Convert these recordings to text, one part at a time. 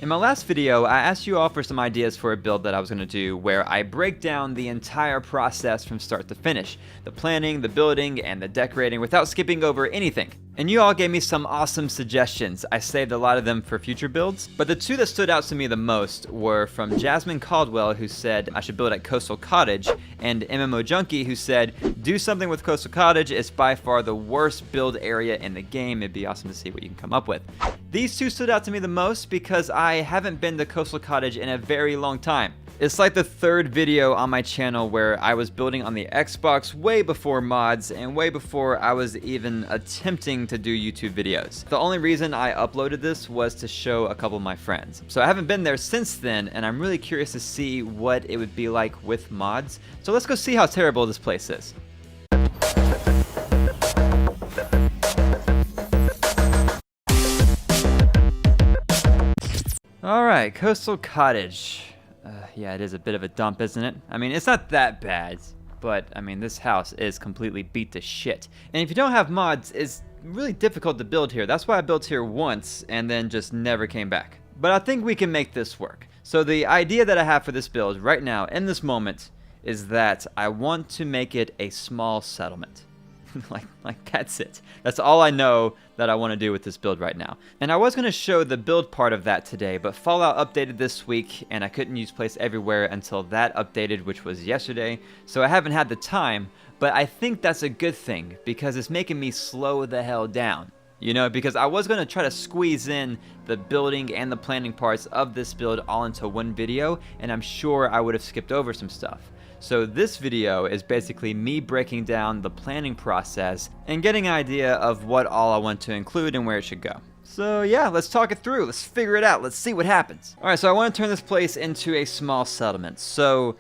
In my last video, I asked you all for some ideas for a build that I was going to do where I break down the entire process from start to finish. The planning, the building, and the decorating without skipping over anything. And you all gave me some awesome suggestions. I saved a lot of them for future builds, but the two that stood out to me the most were from Jasmine Caldwell, who said I should build at Coastal Cottage, and MMOJunkie, who said do something with Coastal Cottage. It's by far the worst build area in the game. It'd be awesome to see what you can come up with. These two stood out to me the most because I haven't been to Coastal Cottage in a very long time. It's like the third video on my channel where I was building on the Xbox way before mods and way before I was even attempting to do YouTube videos. The only reason I uploaded this was to show a couple of my friends. So I haven't been there since then, and I'm really curious to see what it would be like with mods. So let's go see how terrible this place is. Alright, Coastal Cottage. Yeah, it is a bit of a dump, isn't it? I mean, it's not that bad, but I mean, this house is completely beat to shit. And if you don't have mods, it's really difficult to build here. That's why I built here once and then just never came back. But I think we can make this work. So the idea that I have for this build right now, in this moment, is that I want to make it a small settlement. like that's it. That's all I know that I want to do with this build right now. And I was going to show the build part of that today, but Fallout updated this week and I couldn't use Place Everywhere until that updated, which was yesterday. So I haven't had the time, but I think that's a good thing because it's making me slow the hell down. You know, because I was going to try to squeeze in the building and the planning parts of this build all into one video, and I'm sure I would have skipped over some stuff. So this video is basically me breaking down the planning process and getting an idea of what all I want to include and where it should go. So yeah, let's talk it through. Let's figure it out. Let's see what happens. Alright, so I want to turn this place into a small settlement. So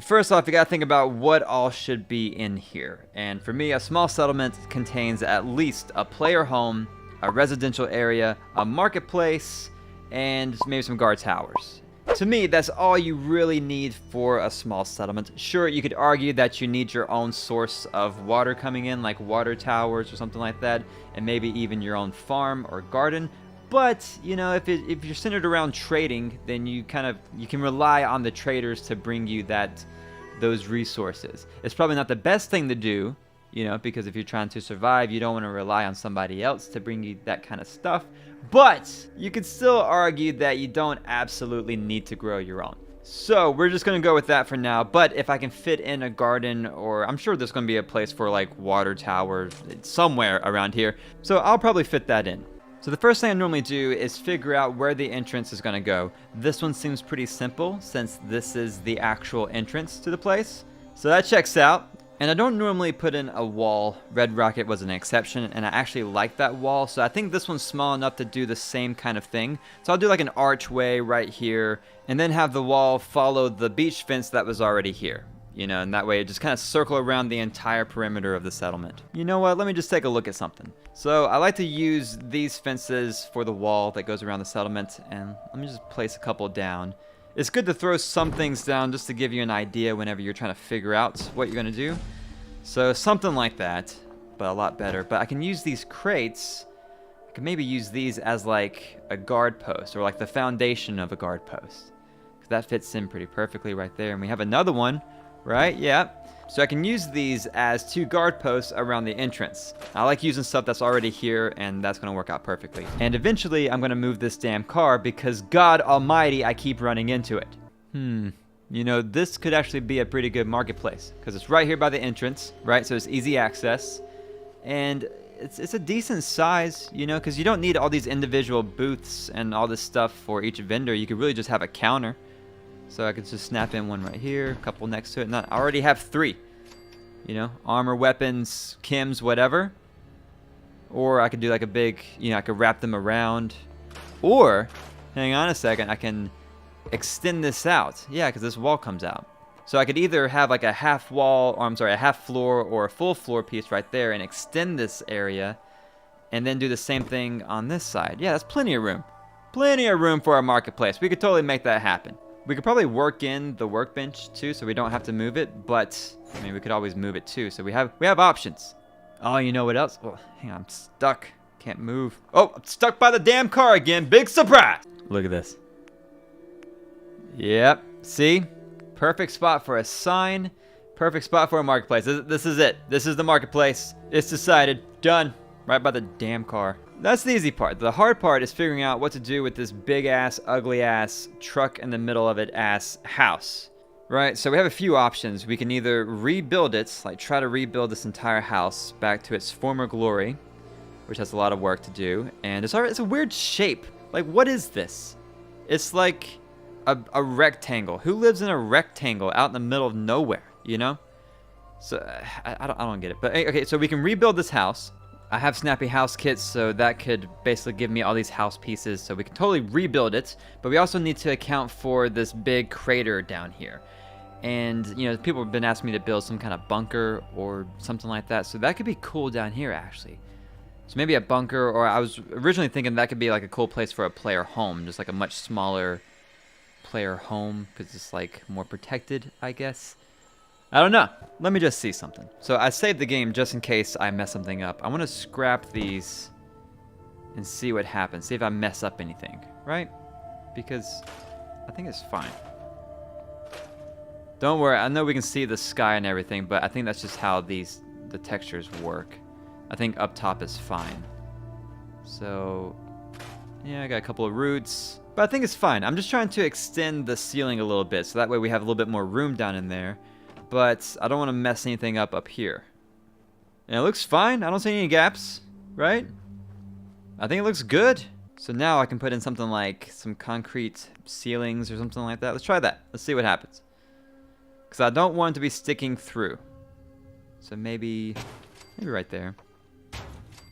first off, you got to think about what all should be in here. And for me, a small settlement contains at least a player home, a residential area, a marketplace, and maybe some guard towers. To me, that's all you really need for a small settlement. Sure, you could argue that you need your own source of water coming in, like water towers or something like that, and maybe even your own farm or garden. But, you know, if you're centered around trading, then you can rely on the traders to bring you those resources. It's probably not the best thing to do, you know, because if you're trying to survive, you don't want to rely on somebody else to bring you that kind of stuff. But you could still argue that you don't absolutely need to grow your own. So we're just going to go with that for now. But if I can fit in a garden, or I'm sure there's going to be a place for like water towers somewhere around here. So I'll probably fit that in. So the first thing I normally do is figure out where the entrance is going to go. This one seems pretty simple since this is the actual entrance to the place. So that checks out. And I don't normally put in a wall. Red Rocket was an exception, and I actually like that wall. So I think this one's small enough to do the same kind of thing. So I'll do like an archway right here, and then have the wall follow the beach fence that was already here. You know, and that way it just kind of circle around the entire perimeter of the settlement. You know what, let me just take a look at something. So I like to use these fences for the wall that goes around the settlement, and let me just place a couple down. It's good to throw some things down just to give you an idea whenever you're trying to figure out what you're going to do. So something like that, but a lot better. But I can use these crates. I can maybe use these as like a guard post or like the foundation of a guard post. Because that fits in pretty perfectly right there. And we have another one, right? Yeah. So I can use these as two guard posts around the entrance. I like using stuff that's already here, and that's going to work out perfectly. And eventually, I'm going to move this damn car because, God almighty, I keep running into it. You know, this could actually be a pretty good marketplace because it's right here by the entrance, right? So it's easy access. And it's a decent size, you know, because you don't need all these individual booths and all this stuff for each vendor. You could really just have a counter. So I could just snap in one right here, a couple next to it. And I already have 3. You know, armor, weapons, chems, whatever. Or I could do like a big, you know, I could wrap them around. Or, hang on a second, I can extend this out. Yeah, because this wall comes out. So I could either have like a half wall, or I'm sorry, a half floor or a full floor piece right there and extend this area. And then do the same thing on this side. Yeah, that's plenty of room. Plenty of room for our marketplace. We could totally make that happen. We could probably work in the workbench too, so we don't have to move it, but I mean, we could always move it too, so we have options. Oh, you know what else? Oh, hang on, I'm stuck. Can't move. Oh, I'm stuck by the damn car again. Big surprise! Look at this. Yep. See? Perfect spot for a sign. Perfect spot for a marketplace. This is it. This is the marketplace. It's decided. Done. Right by the damn car. That's the easy part. The hard part is figuring out what to do with this big-ass, ugly-ass, truck in the middle of it ass house. Right? So we have a few options. We can either rebuild it, like try to rebuild this entire house back to its former glory, which has a lot of work to do. And it's a weird shape. Like, what is this? It's like a rectangle. Who lives in a rectangle out in the middle of nowhere, you know? So I don't get it. But okay, so we can rebuild this house. I have snappy house kits, so that could basically give me all these house pieces, so we can totally rebuild it. But we also need to account for this big crater down here. And, you know, people have been asking me to build some kind of bunker or something like that, so that could be cool down here, actually. So maybe a bunker, or I was originally thinking that could be like a cool place for a player home, just like a much smaller player home, because it's like more protected, I guess. I don't know. Let me just see something. So I saved the game just in case I mess something up. I want to scrap these and see what happens. See if I mess up anything, right? Because I think it's fine. Don't worry. I know we can see the sky and everything, but I think that's just how the textures work. I think up top is fine. So, yeah, I got a couple of roots. But I think it's fine. I'm just trying to extend the ceiling a little bit, so that way we have a little bit more room down in there. But I don't want to mess anything up here. And it looks fine. I don't see any gaps, right? I think it looks good. So now I can put in something like some concrete ceilings or something like that. Let's try that. Let's see what happens. Because I don't want it to be sticking through. So maybe right there.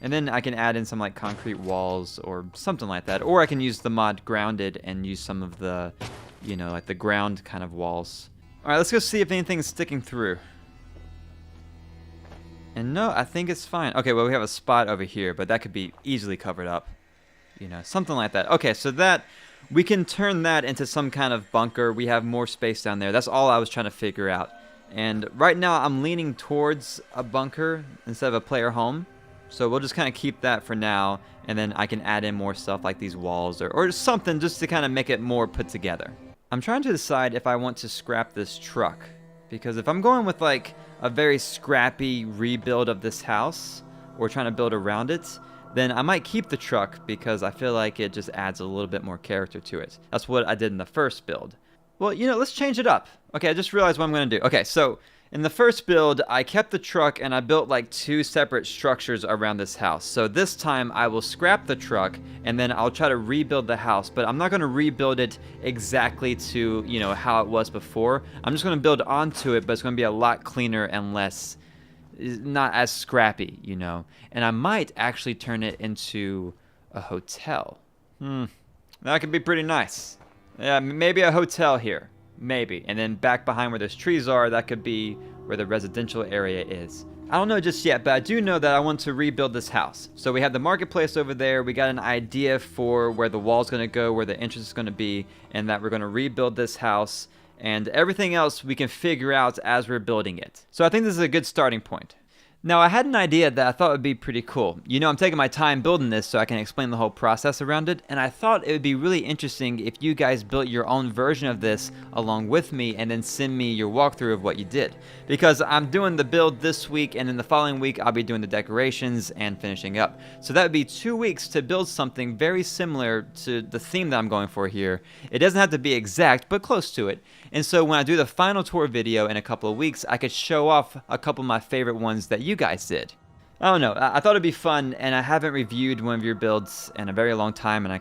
And then I can add in some like concrete walls or something like that. Or I can use the mod grounded and use some of the, you know, like the ground kind of walls. Alright, let's go see if anything's sticking through. And no, I think it's fine. Okay, well, we have a spot over here, but that could be easily covered up. You know, something like that. Okay, so that, we can turn that into some kind of bunker. We have more space down there. That's all I was trying to figure out. And right now, I'm leaning towards a bunker instead of a player home. So we'll just kind of keep that for now. And then I can add in more stuff like these walls or something just to kind of make it more put together. I'm trying to decide if I want to scrap this truck, because if I'm going with like a very scrappy rebuild of this house or trying to build around it, then I might keep the truck because I feel like it just adds a little bit more character to it. That's what I did in the first build. Well, you know, let's change it up. Okay, I just realized what I'm going to do. Okay, so in the first build, I kept the truck and I built like 2 separate structures around this house. So this time I will scrap the truck and then I'll try to rebuild the house, but I'm not going to rebuild it exactly to, you know, how it was before. I'm just going to build onto it, but it's going to be a lot cleaner and less, not as scrappy, you know. And I might actually turn it into a hotel. That could be pretty nice. Yeah, maybe a hotel here. Maybe. And then back behind where those trees are, that could be where the residential area is. I don't know just yet, but I do know that I want to rebuild this house. So we have the marketplace over there. We got an idea for where the wall's going to go, where the entrance is going to be, and that we're going to rebuild this house. And everything else we can figure out as we're building it. So I think this is a good starting point. Now, I had an idea that I thought would be pretty cool. You know, I'm taking my time building this so I can explain the whole process around it, and I thought it would be really interesting if you guys built your own version of this along with me and then send me your walkthrough of what you did. Because I'm doing the build this week, and in the following week, I'll be doing the decorations and finishing up. So that would be 2 weeks to build something very similar to the theme that I'm going for here. It doesn't have to be exact, but close to it. And so when I do the final tour video in a couple of weeks, I could show off a couple of my favorite ones that you guys did. I don't know. I thought it'd be fun, and I haven't reviewed one of your builds in a very long time, and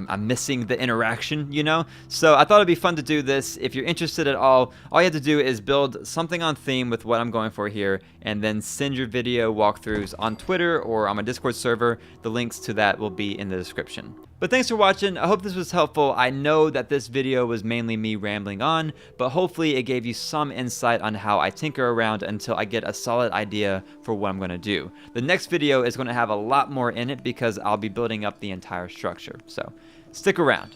I'm missing the interaction, you know? So I thought it'd be fun to do this. If you're interested at all you have to do is build something on theme with what I'm going for here, and then send your video walkthroughs on Twitter or on my Discord server. The links to that will be in the description. But thanks for watching. I hope this was helpful. I know that this video was mainly me rambling on, but hopefully it gave you some insight on how I tinker around until I get a solid idea for what I'm going to do. The next video is going to have a lot more in it because I'll be building up the entire structure. So stick around.